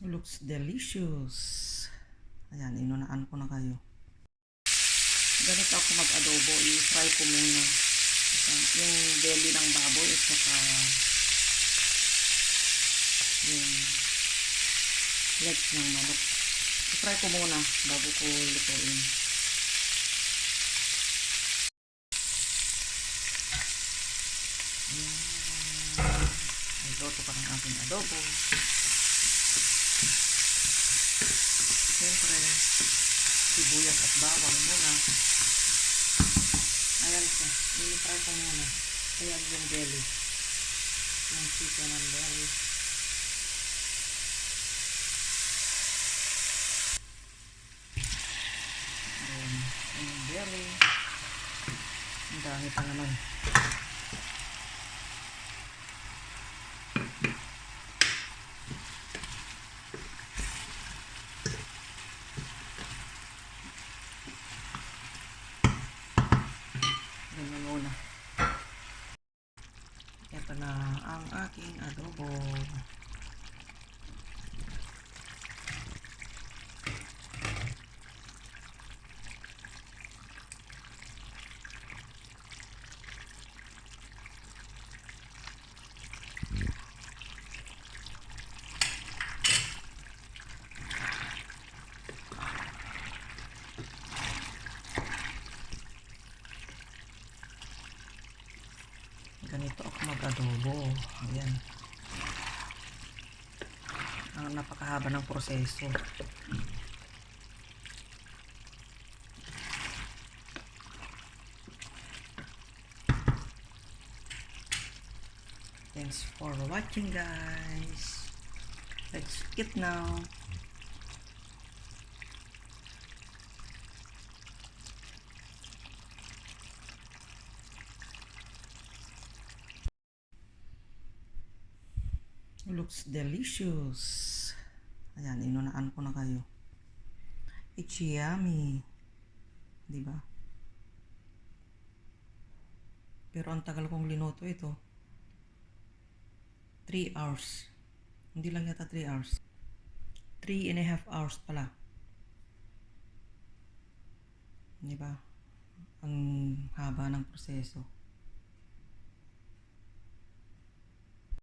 Looks delicious. Ayan, inunaan ko na kayo. Ganito ako mag-adobo. I-fry ko muna. Yung belly ng baboy at saka yung legs ng manok. I-fry ko muna bago ko lutuin. Ayan. Ay, luto pa ng ating adobo. Siyempre, sibuyas at bawang muna. Ayan siya. I-fry ko muna. Ayan yung belly. Yung chicken and belly. Ayan. Yung belly. Ang dami pa naman. Ganyan muna. Ito na ang aking adobo. Ganito ako mag-adobo. Ayan. Ang napakahaba ng proseso. Thanks for watching, guys. Let's eat now. Looks delicious. Ayan, inunaan ko na kayo. It's yummy. Diba? Pero ang tagal kong linuto ito. 3 hours. Hindi lang yata 3 hours. 3.5 hours pala. Diba? Ang haba ng proseso.